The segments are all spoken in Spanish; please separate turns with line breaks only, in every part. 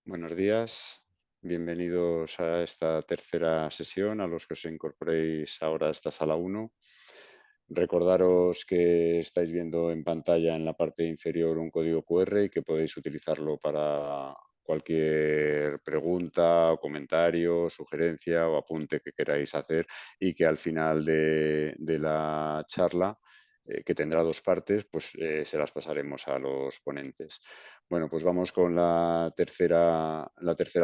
Buenos días, bienvenidos a esta tercera sesión, a los que os incorporéis ahora a esta sala 1. Recordaros que estáis viendo en pantalla en la parte inferior un código QR y que podéis utilizarlo para cualquier pregunta o comentario, sugerencia o apunte que queráis hacer y que al final de la charla, que tendrá dos partes, pues se las pasaremos a los ponentes. Bueno, pues vamos con la tercera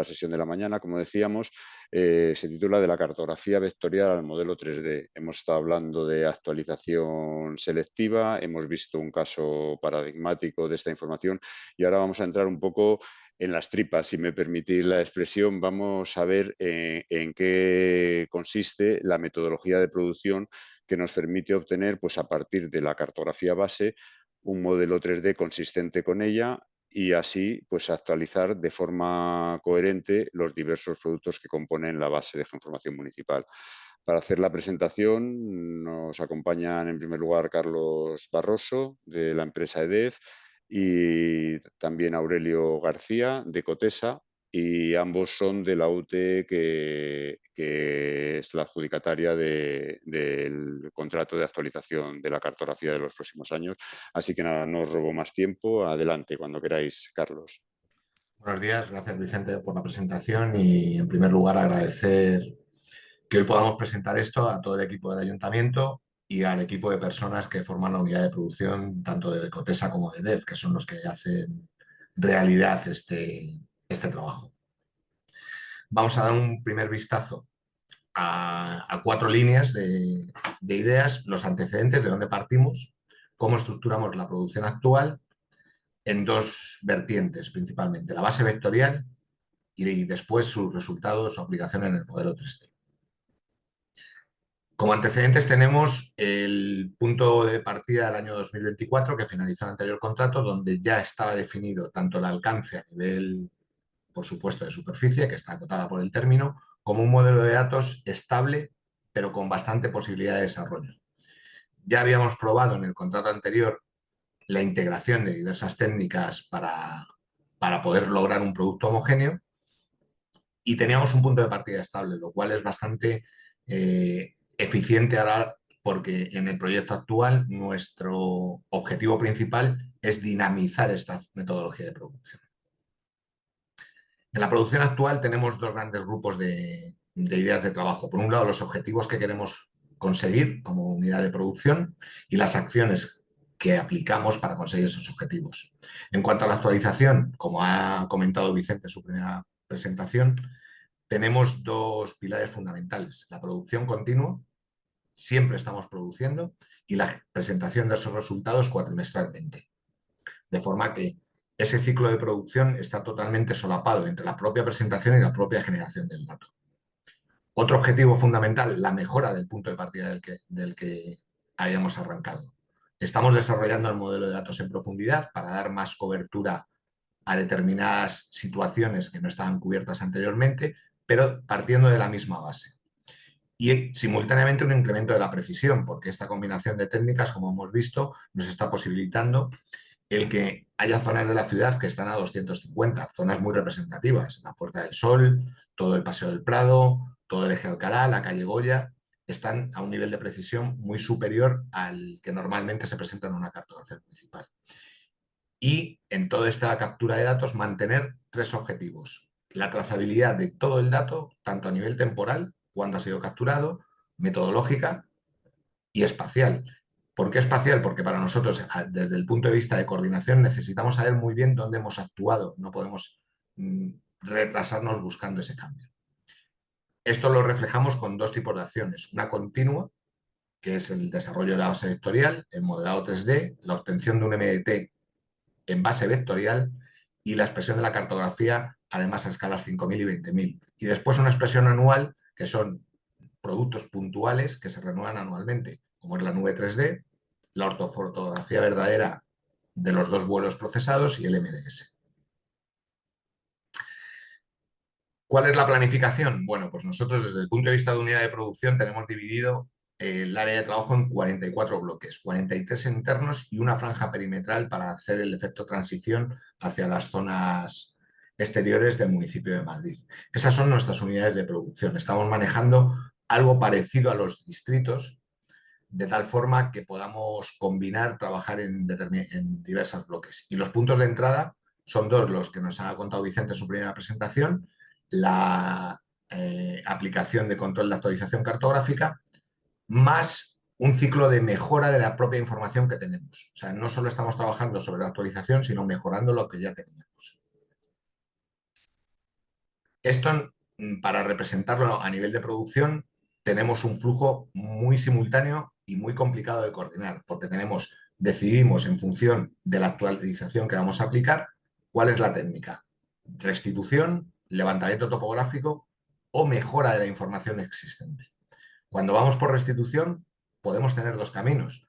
sesión de la mañana, como decíamos. Se titula De la cartografía vectorial al modelo 3D. Hemos estado hablando de actualización selectiva, hemos visto un caso paradigmático de esta información y ahora vamos a entrar un poco en las tripas, si me permitís la expresión. Vamos a ver en qué consiste la metodología de producción que nos permite obtener, pues a partir de la cartografía base, un modelo 3D consistente con ella y así pues actualizar de forma coherente los diversos productos que componen la base de geoinformación municipal. Para hacer la presentación nos acompañan en primer lugar Carlos Barroso de la empresa EDEF y también Aurelio García de Cotesa, y ambos son de la UTE que es la adjudicataria del contrato de actualización de la cartografía de los próximos años. Así que nada, no os robo más tiempo. Adelante, cuando queráis, Carlos.
Buenos días, gracias Vicente por la presentación y en primer lugar agradecer que hoy podamos presentar esto a todo el equipo del ayuntamiento y al equipo de personas que forman la unidad de producción tanto de Cotesa como de DEF, que son los que hacen realidad este trabajo. Vamos a dar un primer vistazo a cuatro líneas de ideas, los antecedentes, de dónde partimos, cómo estructuramos la producción actual en dos vertientes principalmente, la base vectorial y después sus resultados o aplicación en el modelo 3D. Como antecedentes tenemos el punto de partida del año 2024, que finalizó el anterior contrato, donde ya estaba definido tanto el alcance a nivel, por supuesto, de superficie, que está acotada por el término, como un modelo de datos estable, pero con bastante posibilidad de desarrollo. Ya habíamos probado en el contrato anterior la integración de diversas técnicas para poder lograr un producto homogéneo y teníamos un punto de partida estable, lo cual es bastante eficiente ahora porque en el proyecto actual nuestro objetivo principal es dinamizar esta metodología de producción. En la producción actual tenemos dos grandes grupos de ideas de trabajo. Por un lado, los objetivos que queremos conseguir como unidad de producción y las acciones que aplicamos para conseguir esos objetivos. En cuanto a la actualización, como ha comentado Vicente en su primera presentación, tenemos dos pilares fundamentales: la producción continua, siempre estamos produciendo, y la presentación de esos resultados cuatrimestralmente. De forma que ese ciclo de producción está totalmente solapado entre la propia presentación y la propia generación del dato. Otro objetivo fundamental, la mejora del punto de partida del que habíamos arrancado. Estamos desarrollando el modelo de datos en profundidad para dar más cobertura a determinadas situaciones que no estaban cubiertas anteriormente, pero partiendo de la misma base. Y simultáneamente un incremento de la precisión, porque esta combinación de técnicas, como hemos visto, nos está posibilitando el que haya zonas de la ciudad que están a 250, zonas muy representativas, la Puerta del Sol, todo el Paseo del Prado, todo el Eje Alcalá, la calle Goya, están a un nivel de precisión muy superior al que normalmente se presenta en una cartografía municipal. Y en toda esta captura de datos mantener tres objetivos: la trazabilidad de todo el dato, tanto a nivel temporal, cuándo ha sido capturado, metodológica y espacial. ¿Por qué espacial? Porque para nosotros, desde el punto de vista de coordinación, necesitamos saber muy bien dónde hemos actuado. No podemos retrasarnos buscando ese cambio. Esto lo reflejamos con dos tipos de acciones: una continua, que es el desarrollo de la base vectorial, el modelado 3D, la obtención de un MDT en base vectorial y la expresión de la cartografía, además a escalas 5.000 y 20.000. Y después una expresión anual, que son productos puntuales que se renuevan anualmente, como es la nube 3D, la ortofotografía verdadera de los dos vuelos procesados y el MDS. ¿Cuál es la planificación? Bueno, pues nosotros desde el punto de vista de unidad de producción tenemos dividido el área de trabajo en 44 bloques, 43 internos y una franja perimetral para hacer el efecto transición hacia las zonas exteriores del municipio de Madrid. Esas son nuestras unidades de producción. Estamos manejando algo parecido a los distritos, de tal forma que podamos combinar, trabajar en diversos bloques. Y los puntos de entrada son dos, los que nos ha contado Vicente en su primera presentación: la aplicación de control de actualización cartográfica, más un ciclo de mejora de la propia información que tenemos. O sea, no solo estamos trabajando sobre la actualización, sino mejorando lo que ya teníamos. Esto, para representarlo a nivel de producción, tenemos un flujo muy simultáneo y muy complicado de coordinar, porque decidimos en función de la actualización que vamos a aplicar cuál es la técnica: restitución, levantamiento topográfico o mejora de la información existente. Cuando vamos por restitución, podemos tener dos caminos: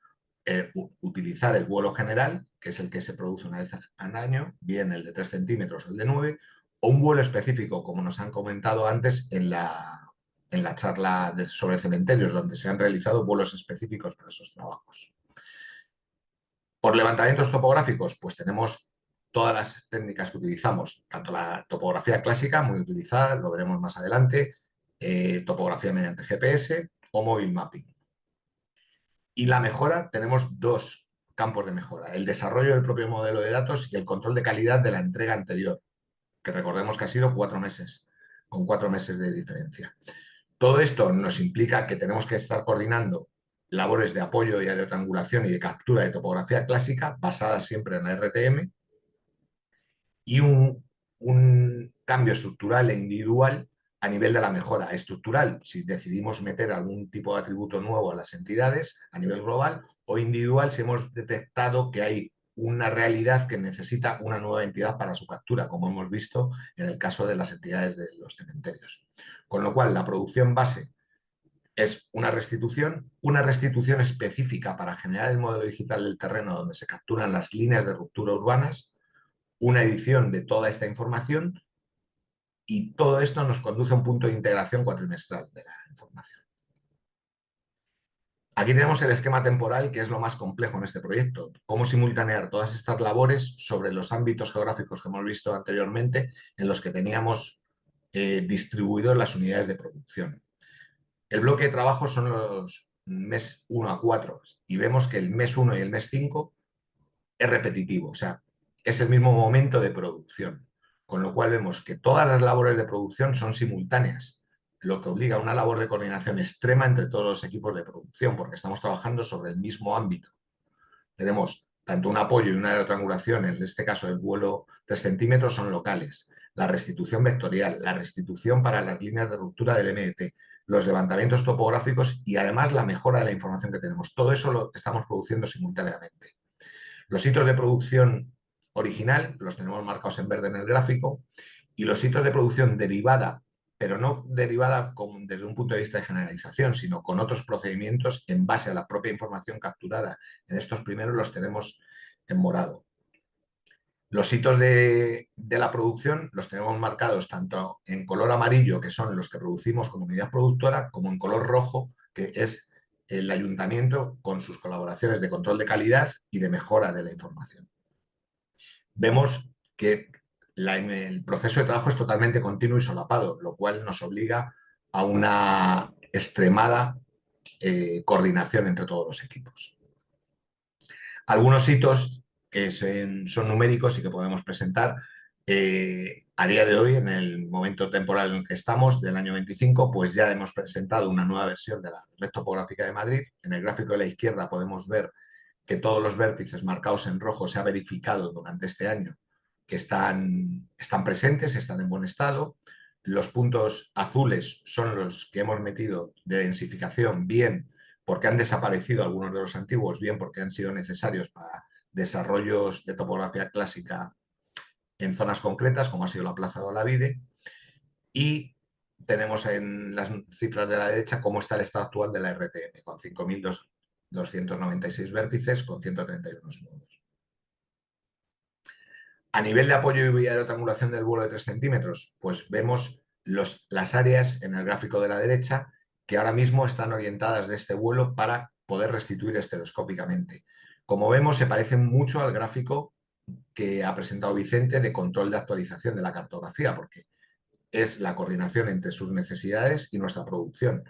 utilizar el vuelo general, que es el que se produce una vez al año, bien el de 3 centímetros o el de 9, o un vuelo específico, como nos han comentado antes en la charla sobre cementerios, donde se han realizado vuelos específicos para esos trabajos. Por levantamientos topográficos, pues tenemos todas las técnicas que utilizamos, tanto la topografía clásica, muy utilizada, lo veremos más adelante, topografía mediante GPS o mobile mapping. Y la mejora, tenemos dos campos de mejora: el desarrollo del propio modelo de datos y el control de calidad de la entrega anterior, que recordemos que ha sido 4 meses, con 4 meses de diferencia. Todo esto nos implica que tenemos que estar coordinando labores de apoyo y de triangulación y de captura de topografía clásica, basadas siempre en la RTM, y un cambio estructural e individual a nivel de la mejora estructural, si decidimos meter algún tipo de atributo nuevo a las entidades a nivel global, o individual si hemos detectado que hay una realidad que necesita una nueva entidad para su captura, como hemos visto en el caso de las entidades de los cementerios. Con lo cual, la producción base es una restitución específica para generar el modelo digital del terreno, donde se capturan las líneas de ruptura urbanas, una edición de toda esta información, y todo esto nos conduce a un punto de integración cuatrimestral de la información. Aquí tenemos el esquema temporal, que es lo más complejo en este proyecto: cómo simultanear todas estas labores sobre los ámbitos geográficos que hemos visto anteriormente, en los que teníamos distribuidos las unidades de producción. El bloque de trabajo son los mes 1 a 4, y vemos que el mes 1 y el mes 5 es repetitivo, o sea, es el mismo momento de producción, con lo cual vemos que todas las labores de producción son simultáneas, lo que obliga a una labor de coordinación extrema entre todos los equipos de producción, porque estamos trabajando sobre el mismo ámbito. Tenemos tanto un apoyo y una aerotriangulación, en este caso el vuelo 3 centímetros, son locales, la restitución vectorial, la restitución para las líneas de ruptura del MDT, los levantamientos topográficos y además la mejora de la información que tenemos. Todo eso lo estamos produciendo simultáneamente. Los hitos de producción original los tenemos marcados en verde en el gráfico, y los hitos de producción derivada, pero no derivada desde un punto de vista de generalización, sino con otros procedimientos en base a la propia información capturada en estos primeros, los tenemos en morado. Los hitos de la producción los tenemos marcados tanto en color amarillo, que son los que producimos como unidad productora, como en color rojo, que es el ayuntamiento con sus colaboraciones de control de calidad y de mejora de la información. Vemos que el proceso de trabajo es totalmente continuo y solapado, lo cual nos obliga a una extremada coordinación entre todos los equipos. Algunos hitos que son numéricos y que podemos presentar a día de hoy, en el momento temporal en el que estamos, del año 25, pues ya hemos presentado una nueva versión de la red topográfica de Madrid. En el gráfico de la izquierda podemos ver que todos los vértices marcados en rojo se ha verificado durante este año que están presentes, están en buen estado. Los puntos azules son los que hemos metido de densificación, bien porque han desaparecido algunos de los antiguos, bien porque han sido necesarios para desarrollos de topografía clásica en zonas concretas, como ha sido la Plaza de Olavide. Y tenemos en las cifras de la derecha cómo está el estado actual de la RTM, con 5.296 vértices, con 131 nodos. A nivel de apoyo y aerotriangulación del vuelo de 3 centímetros, pues vemos las áreas en el gráfico de la derecha que ahora mismo están orientadas de este vuelo para poder restituir estereoscópicamente. Como vemos, se parecen mucho al gráfico que ha presentado Vicente de control de actualización de la cartografía, porque es la coordinación entre sus necesidades y nuestra producción.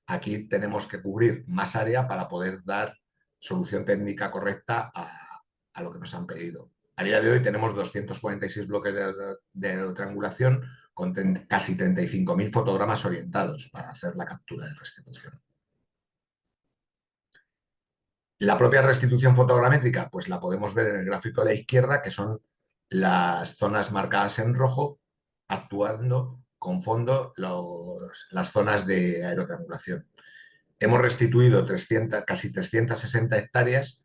Aquí tenemos que cubrir más área para poder dar solución técnica correcta a lo que nos han pedido. A día de hoy tenemos 246 bloques de aerotriangulación con casi 35.000 fotogramas orientados para hacer la captura de restitución. La propia restitución fotogramétrica, pues la podemos ver en el gráfico de la izquierda, que son las zonas marcadas en rojo, actuando con fondo las zonas de aerotriangulación. Hemos restituido casi 360 hectáreas,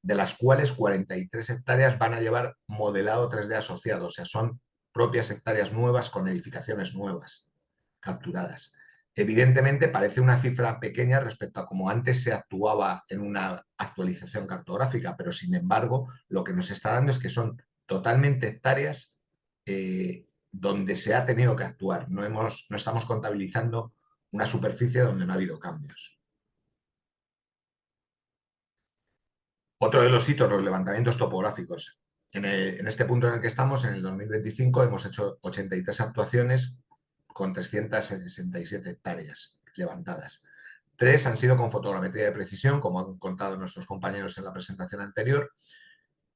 de las cuales 43 hectáreas van a llevar modelado 3D asociado, o sea, son propias hectáreas nuevas con edificaciones nuevas capturadas. Evidentemente parece una cifra pequeña respecto a cómo antes se actuaba en una actualización cartográfica, pero sin embargo lo que nos está dando es que son totalmente hectáreas donde se ha tenido que actuar. No estamos contabilizando una superficie donde no ha habido cambios. Otro de los hitos, los levantamientos topográficos. En este punto en el que estamos, en el 2025, hemos hecho 83 actuaciones con 367 hectáreas levantadas. 3 han sido con fotogrametría de precisión, como han contado nuestros compañeros en la presentación anterior,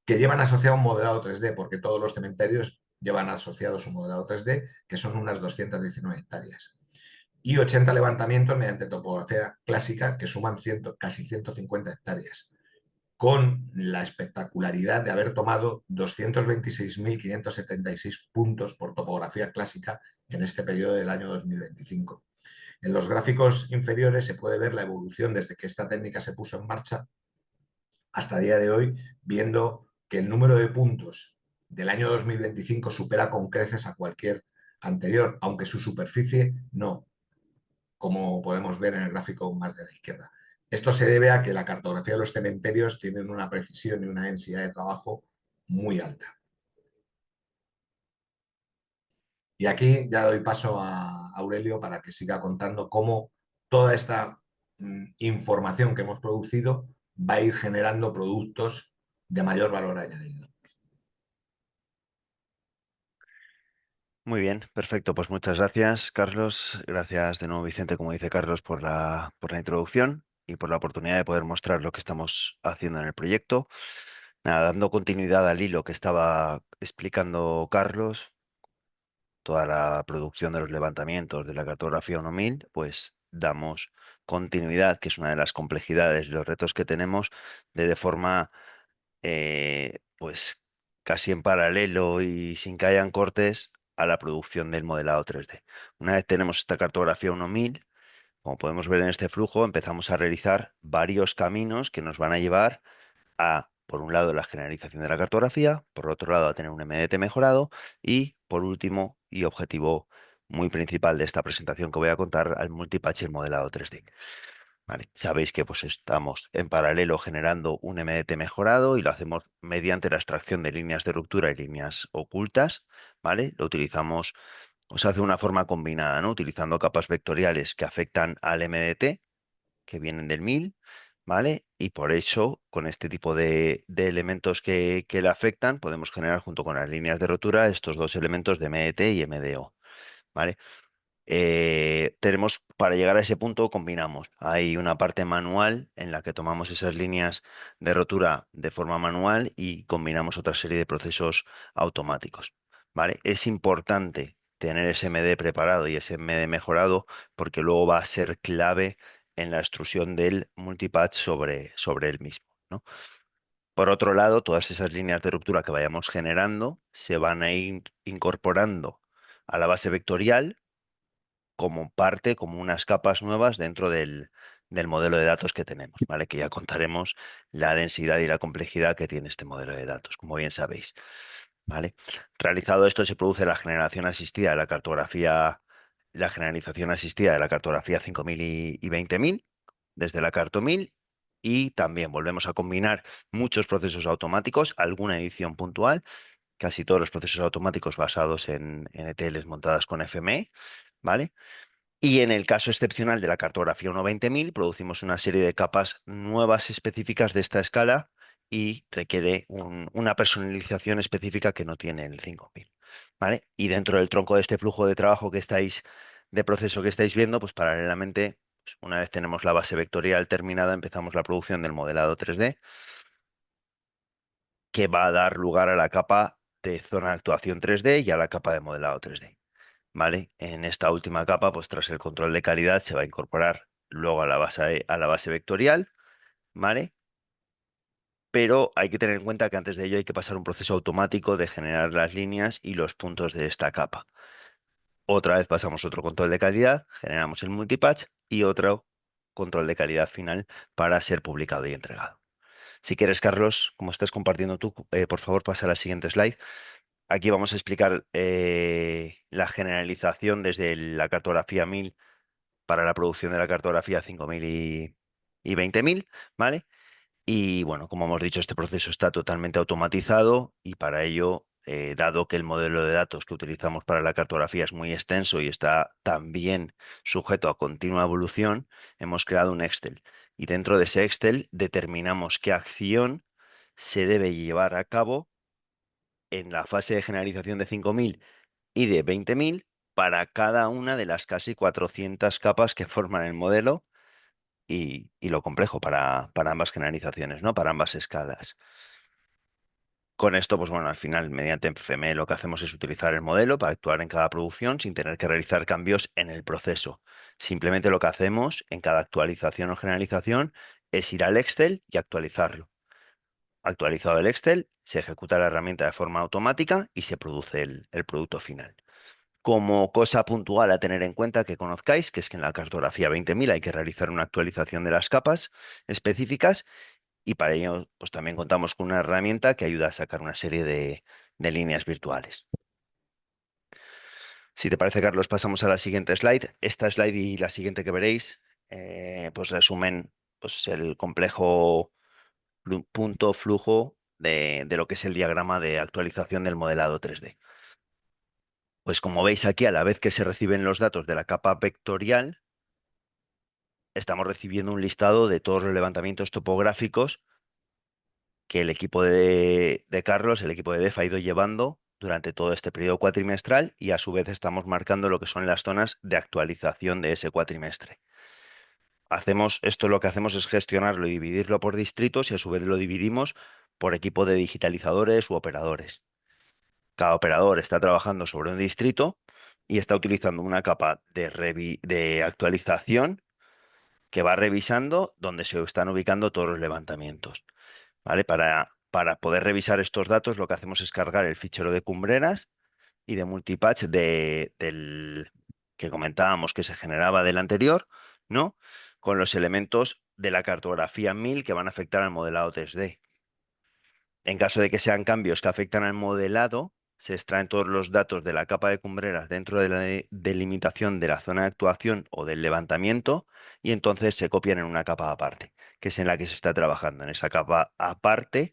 que llevan asociado un modelado 3D, porque todos los cementerios llevan asociados un modelado 3D, que son unas 219 hectáreas. Y 80 levantamientos mediante topografía clásica, que suman casi 150 hectáreas, con la espectacularidad de haber tomado 226.576 puntos por topografía clásica en este periodo del año 2025. En los gráficos inferiores se puede ver la evolución desde que esta técnica se puso en marcha hasta el día de hoy, viendo que el número de puntos del año 2025 supera con creces a cualquier anterior, aunque su superficie no, como podemos ver en el gráfico más de la izquierda. Esto se debe a que la cartografía de los cementerios tiene una precisión y una densidad de trabajo muy alta. Y aquí ya doy paso a Aurelio para que siga contando cómo toda esta información que hemos producido va a ir generando productos de mayor valor añadido.
Muy bien, perfecto. Pues muchas gracias, Carlos. Gracias de nuevo, Vicente, como dice Carlos, por la introducción y por la oportunidad de poder mostrar lo que estamos haciendo en el proyecto. Nada, dando continuidad al hilo que estaba explicando Carlos, toda la producción de los levantamientos de la cartografía 1000, pues damos continuidad, que es una de las complejidades, los retos que tenemos, de forma pues casi en paralelo y sin que hayan cortes a la producción del modelado 3D. Una vez tenemos esta cartografía 1000, como podemos ver en este flujo, empezamos a realizar varios caminos que nos van a llevar a, por un lado, la generalización de la cartografía, por otro lado, a tener un MDT mejorado y, por último, y objetivo muy principal de esta presentación que voy a contar, al multipatch y el modelado 3D. Vale, sabéis que pues estamos en paralelo generando un MDT mejorado y lo hacemos mediante la extracción de líneas de ruptura y líneas ocultas, ¿vale? Lo utilizamos, o se hace de una forma combinada, ¿no? Utilizando capas vectoriales que afectan al MDT, que vienen del 1000, ¿vale? Y por eso, con este tipo de elementos que le afectan, podemos generar junto con las líneas de rotura estos dos elementos de MDT y MDO, ¿vale? Tenemos, para llegar a ese punto, combinamos. Hay una parte manual en la que tomamos esas líneas de rotura de forma manual y combinamos otra serie de procesos automáticos, ¿vale? Es importante tener ese MD preparado y ese MD mejorado porque luego va a ser clave en la extrusión del multipatch sobre el mismo, ¿no? Por otro lado, todas esas líneas de ruptura que vayamos generando se van a ir incorporando a la base vectorial como parte, como unas capas nuevas dentro del modelo de datos que tenemos, ¿vale? Que ya contaremos la densidad y la complejidad que tiene este modelo de datos, como bien sabéis, ¿vale? Realizado esto, se produce la generación asistida de la cartografía, la generalización asistida de la cartografía 5000 y 20000, desde la Carto 1000, y también volvemos a combinar muchos procesos automáticos, alguna edición puntual, casi todos los procesos automáticos basados en ETLs montadas con FME, ¿vale? Y en el caso excepcional de la cartografía 1.20.000, producimos una serie de capas nuevas específicas de esta escala y requiere una personalización específica que no tiene el 5000, ¿vale? Y dentro del tronco de este flujo de trabajo de proceso que estáis viendo, pues paralelamente, pues, una vez tenemos la base vectorial terminada, empezamos la producción del modelado 3D, que va a dar lugar a la capa de zona de actuación 3D y a la capa de modelado 3D, ¿vale? En esta última capa, pues tras el control de calidad, se va a incorporar luego a la base vectorial, ¿vale? Pero hay que tener en cuenta que antes de ello hay que pasar un proceso automático de generar las líneas y los puntos de esta capa. Otra vez pasamos otro control de calidad, generamos el multipatch y otro control de calidad final para ser publicado y entregado. Si quieres, Carlos, como estás compartiendo tú, por favor pasa a la siguiente slide. Aquí vamos a explicar la generalización desde la cartografía 1000 para la producción de la cartografía 5000 y 20000, ¿vale? Y bueno, como hemos dicho, este proceso está totalmente automatizado y para ello, dado que el modelo de datos que utilizamos para la cartografía es muy extenso y está también sujeto a continua evolución, hemos creado un Excel. Y dentro de ese Excel determinamos qué acción se debe llevar a cabo en la fase de generalización de 5000 y de 20000 para cada una de las casi 400 capas que forman el modelo y lo complejo para ambas generalizaciones, ¿no? Para ambas escalas. Con esto, pues bueno, al final, mediante FME lo que hacemos es utilizar el modelo para actuar en cada producción sin tener que realizar cambios en el proceso. Simplemente lo que hacemos en cada actualización o generalización es ir al Excel y actualizarlo. Actualizado el Excel, se ejecuta la herramienta de forma automática y se produce el producto final. Como cosa puntual a tener en cuenta que conozcáis, que es que en la cartografía 20000 hay que realizar una actualización de las capas específicas y para ello pues también contamos con una herramienta que ayuda a sacar una serie de líneas virtuales. Si te parece, Carlos, pasamos a la siguiente slide. Esta slide y la siguiente que veréis pues resumen pues, el complejo punto flujo de lo que es el diagrama de actualización del modelado 3D. Pues como veis aquí, a la vez que se reciben los datos de la capa vectorial, estamos recibiendo un listado de todos los levantamientos topográficos que el equipo de Carlos, el equipo de DEF ha ido llevando durante todo este periodo cuatrimestral y a su vez estamos marcando lo que son las zonas de actualización de ese cuatrimestre. Esto lo que hacemos es gestionarlo y dividirlo por distritos y a su vez lo dividimos por equipo de digitalizadores u operadores. Cada operador está trabajando sobre un distrito y está utilizando una capa de actualización que va revisando donde se están ubicando todos los levantamientos. ¿Vale? Para poder revisar estos datos, lo que hacemos es cargar el fichero de cumbreras y de multipatch del que comentábamos que se generaba del anterior, ¿no? Con los elementos de la cartografía 1000 que van a afectar al modelado 3D. En caso de que sean cambios que afectan al modelado, se extraen todos los datos de la capa de cumbreras dentro de la delimitación de la zona de actuación o del levantamiento y entonces se copian en una capa aparte, que es en la que se está trabajando. En esa capa aparte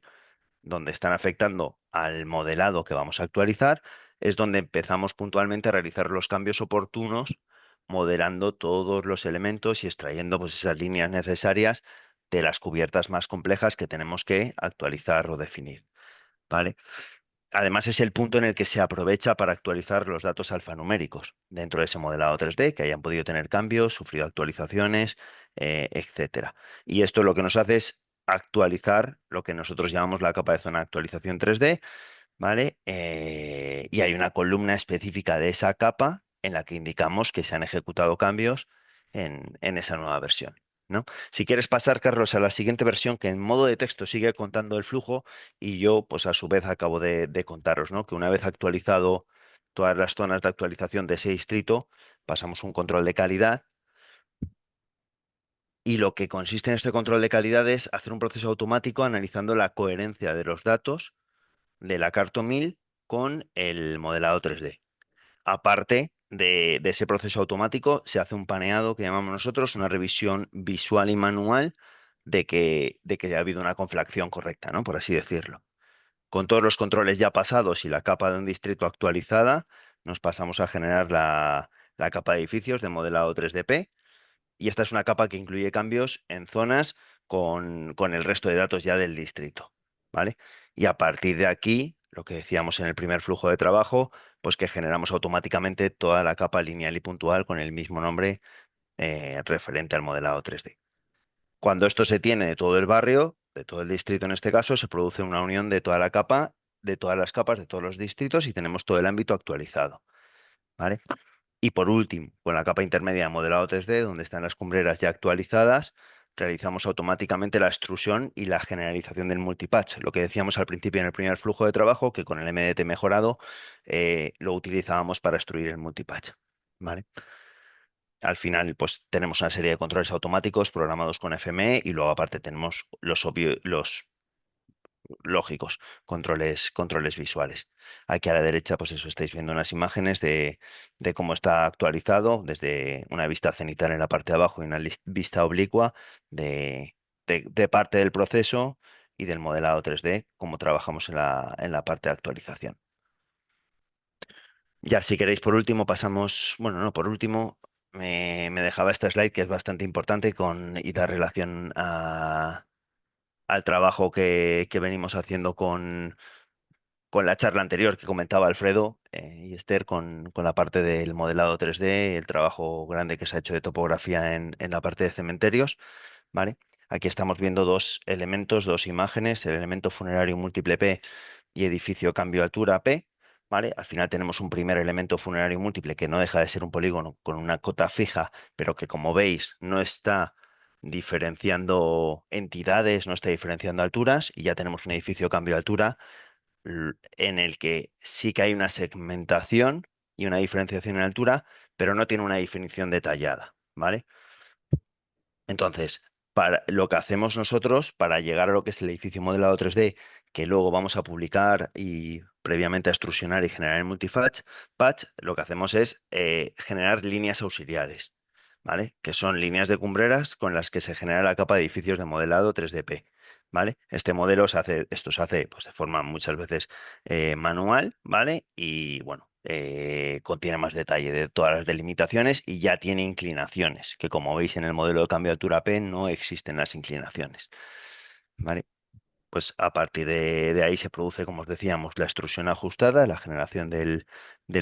donde están afectando al modelado que vamos a actualizar, es donde empezamos puntualmente a realizar los cambios oportunos, modelando todos los elementos y extrayendo pues, esas líneas necesarias de las cubiertas más complejas que tenemos que actualizar o definir. ¿Vale? Además, es el punto en el que se aprovecha para actualizar los datos alfanuméricos dentro de ese modelado 3D, que hayan podido tener cambios, sufrido actualizaciones, etcétera. Y esto lo que nos hace es actualizar lo que nosotros llamamos la capa de zona de actualización 3D, ¿vale? Y hay una columna específica de esa capa en la que indicamos que se han ejecutado cambios en esa nueva versión, ¿no? Si quieres pasar, Carlos, a la siguiente versión que en modo de texto sigue contando el flujo y yo, pues a su vez, acabo de contaros, ¿no? Que una vez actualizado todas las zonas de actualización de ese distrito, pasamos un control de calidad y lo que consiste en este control de calidad es hacer un proceso automático analizando la coherencia de los datos de la Carto 1000 con el modelado 3D. Aparte de ese proceso automático, se hace un paneado que llamamos nosotros, una revisión visual y manual de que ha habido una conflación correcta, ¿no? Por así decirlo. Con todos los controles ya pasados y la capa de un distrito actualizada, nos pasamos a generar la capa de edificios de modelado 3DP. Y esta es una capa que incluye cambios en zonas con el resto de datos ya del distrito. ¿vale? Y a partir de aquí, lo que decíamos en el primer flujo de trabajo, pues que generamos automáticamente toda la capa lineal y puntual con el mismo nombre referente al modelado 3D. Cuando esto se tiene de todo el barrio, de todo el distrito en este caso, se produce una unión de toda la capa, de todas las capas de todos los distritos y tenemos todo el ámbito actualizado, ¿vale? Y por último, con la capa intermedia de modelado 3D, donde están las cumbreras ya actualizadas, realizamos automáticamente la extrusión y la generalización del multipatch. Lo que decíamos al principio en el primer flujo de trabajo, que con el MDT mejorado lo utilizábamos para extruir el multipatch, ¿vale? Al final, pues tenemos una serie de controles automáticos programados con FME y luego aparte tenemos los lógicos, controles visuales. Aquí a la derecha, pues eso, estáis viendo unas imágenes de cómo está actualizado desde una vista cenital en la parte de abajo y una vista oblicua de, de parte del proceso y del modelado 3D, cómo trabajamos en la parte de actualización. Ya si queréis, por último, pasamos, bueno, no, por último, me dejaba esta slide que es bastante importante y da relación al trabajo que venimos haciendo con la charla anterior que comentaba Alfredo y Esther con la parte del modelado 3D, el trabajo grande que se ha hecho de topografía en la parte de cementerios, ¿vale? Aquí estamos viendo dos elementos, dos imágenes, el elemento funerario múltiple P y edificio cambio altura P, ¿vale? Al final tenemos un primer elemento funerario múltiple que no deja de ser un polígono con una cota fija, pero que como veis no está diferenciando entidades, no está diferenciando alturas y ya tenemos un edificio cambio altura en el que sí que hay una segmentación y una diferenciación en altura, pero no tiene una definición detallada, ¿vale? Entonces, para lo que hacemos nosotros para llegar a lo que es el edificio modelado 3D, que luego vamos a publicar y previamente a extrusionar y generar en patch, lo que hacemos es generar líneas auxiliares, ¿vale? Que son líneas de cumbreras con las que se genera la capa de edificios de modelado 3DP, ¿vale? Este modelo esto se hace pues, de forma muchas veces manual, ¿vale? Y bueno, contiene más detalle de todas las delimitaciones y ya tiene inclinaciones, que como veis en el modelo de cambio de altura P no existen las inclinaciones, ¿vale? Pues a partir de ahí se produce, como os decíamos, la extrusión ajustada, la generación del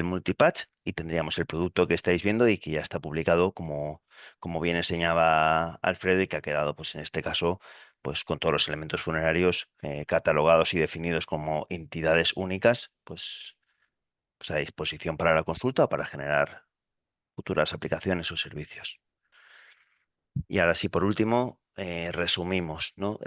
multipatch y tendríamos el producto que estáis viendo y que ya está publicado como bien enseñaba Alfredo y que ha quedado, pues en este caso, pues con todos los elementos funerarios catalogados y definidos como entidades únicas, pues a disposición para la consulta o para generar futuras aplicaciones o servicios. Y ahora sí, por último, resumimos, ¿no?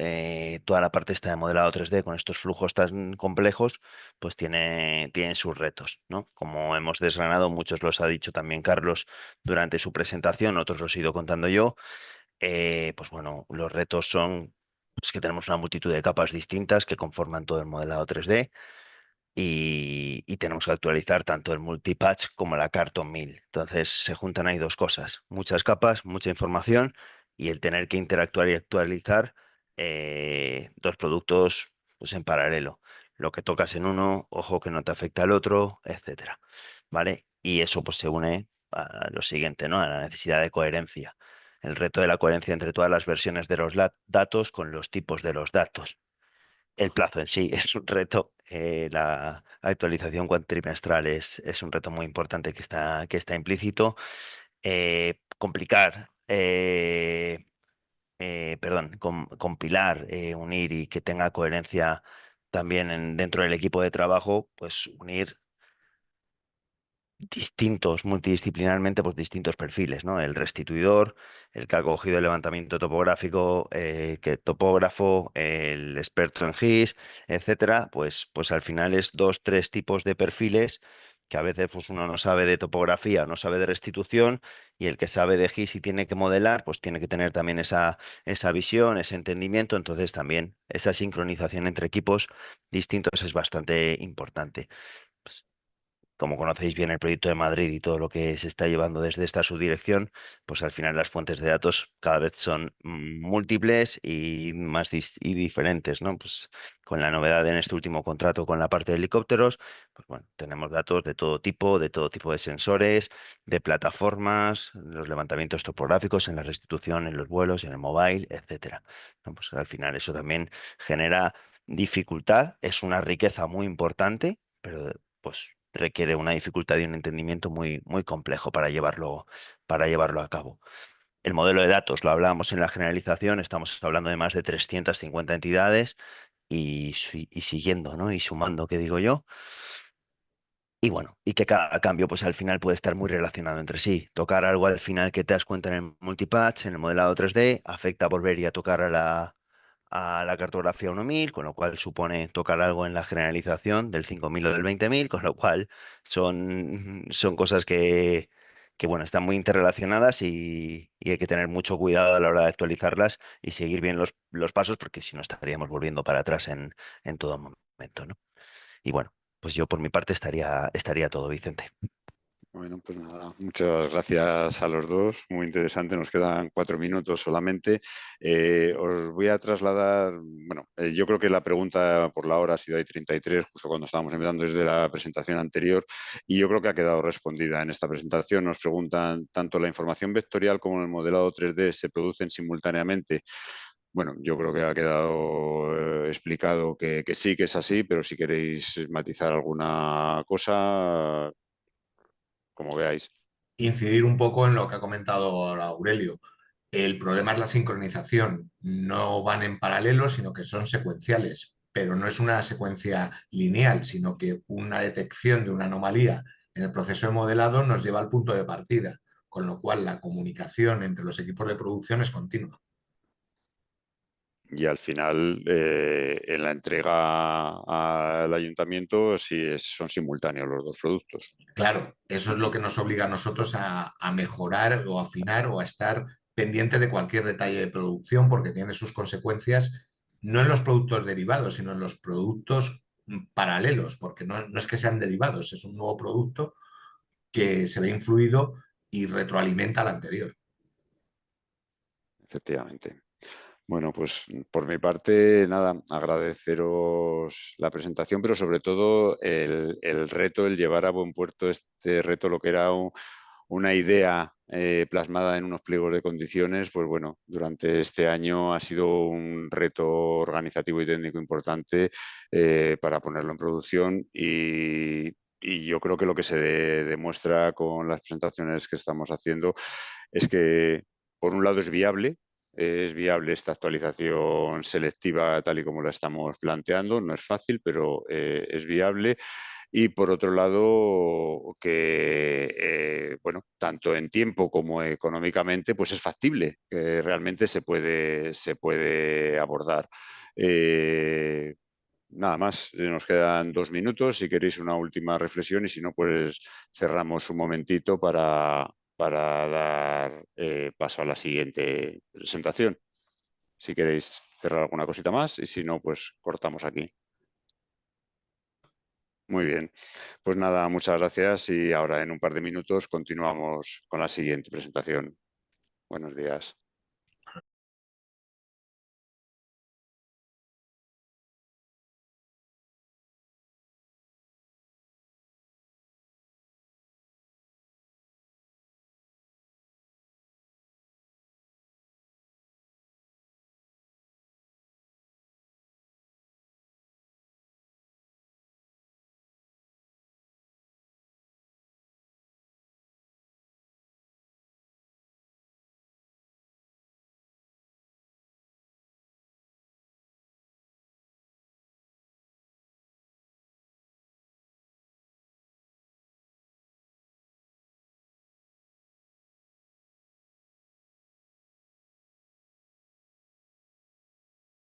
Toda la parte esta de modelado 3D con estos flujos tan complejos, pues tienen sus retos, ¿no? Como hemos desgranado, muchos los ha dicho también Carlos durante su presentación, otros los he ido contando yo. Pues bueno, los retos son pues, que tenemos una multitud de capas distintas que conforman todo el modelado 3D y tenemos que actualizar tanto el multipatch como la Carton 1000. Entonces se juntan ahí dos cosas, muchas capas, mucha información y el tener que interactuar y actualizar dos productos pues, en paralelo. Lo que tocas en uno, ojo que no te afecta al otro, etcétera. ¿Vale? Y eso pues se une a lo siguiente, ¿no? A la necesidad de coherencia. El reto de la coherencia entre todas las versiones de los datos con los tipos de los datos. El plazo en sí es un reto. La actualización cuatrimestral es un reto muy importante que está implícito. Complicar, perdón, compilar, unir y que tenga coherencia también dentro del equipo de trabajo, pues unir distintos, multidisciplinarmente, pues distintos perfiles, ¿no? El restituidor, el que ha cogido el levantamiento topográfico, que topógrafo, el experto en GIS, etcétera, pues al final es dos, tres tipos de perfiles que a veces pues uno no sabe de topografía, no sabe de restitución, y el que sabe de GIS y tiene que modelar, pues tiene que tener también esa visión, ese entendimiento, entonces también esa sincronización entre equipos distintos es bastante importante. Pues, como conocéis bien el proyecto de Madrid y todo lo que se está llevando desde esta subdirección, pues al final las fuentes de datos cada vez son múltiples y más y diferentes, ¿no? Pues con la novedad en este último contrato con la parte de helicópteros, pues bueno, tenemos datos de todo tipo de sensores, de plataformas, los levantamientos topográficos, en la restitución, en los vuelos, en el mobile, etcétera. ¿No? Pues al final eso también genera dificultad, es una riqueza muy importante, pero pues requiere una dificultad y un entendimiento muy, muy complejo para llevarlo a cabo. El modelo de datos, lo hablábamos en la generalización, estamos hablando de más de 350 entidades y siguiendo, ¿no? Y sumando, ¿qué digo yo? Y bueno, y que cada cambio pues al final puede estar muy relacionado entre sí. Tocar algo al final que te das cuenta en el multipatch, en el modelado 3D, afecta a volver y a tocar a la cartografía 1000, con lo cual supone tocar algo en la generalización del 5000 o del 20000, con lo cual son cosas que bueno, están muy interrelacionadas y hay que tener mucho cuidado a la hora de actualizarlas y seguir bien los pasos, porque si no estaríamos volviendo para atrás en todo momento, ¿no? Y bueno, pues yo por mi parte estaría todo, Vicente.
Bueno, pues nada, muchas gracias a los dos, muy interesante, nos quedan 4 minutos solamente. Os voy a trasladar, bueno, yo creo que la pregunta por la hora ha sido ahí 33, justo cuando estábamos empezando desde la presentación anterior, y yo creo que ha quedado respondida en esta presentación. Nos preguntan, ¿tanto la información vectorial como el modelado 3D se producen simultáneamente? Bueno, yo creo que ha quedado explicado que sí, que es así, pero si queréis matizar alguna cosa, como veáis.
Incidir un poco en lo que ha comentado ahora Aurelio. El problema es la sincronización. No van en paralelo, sino que son secuenciales, pero no es una secuencia lineal, sino que una detección de una anomalía en el proceso de modelado nos lleva al punto de partida, con lo cual la comunicación entre los equipos de producción es continua.
Y al final, en la entrega al ayuntamiento, son simultáneos los dos productos.
Claro, eso es lo que nos obliga a nosotros a mejorar o afinar o a estar pendiente de cualquier detalle de producción porque tiene sus consecuencias no en los productos derivados, sino en los productos paralelos, porque no es que sean derivados, es un nuevo producto que se ve influido y retroalimenta al anterior.
Efectivamente. Bueno, pues por mi parte, nada, agradeceros la presentación, pero sobre todo el reto, el llevar a buen puerto este reto, lo que era una idea plasmada en unos pliegos de condiciones, pues bueno, durante este año ha sido un reto organizativo y técnico importante para ponerlo en producción y yo creo que lo que se demuestra con las presentaciones que estamos haciendo es que, por un lado, es viable esta actualización selectiva tal y como la estamos planteando. No es fácil, pero es viable. Y por otro lado, que bueno, tanto en tiempo como económicamente, pues es factible, que realmente se puede abordar. Eh, Nada más, nos quedan 2 minutos. Si queréis una última reflexión y si no, pues cerramos un momentito para dar paso a la siguiente presentación. Si queréis cerrar alguna cosita más y si no, pues cortamos aquí. Muy bien, pues nada, muchas gracias y ahora en un par de minutos continuamos con la siguiente presentación. Buenos días.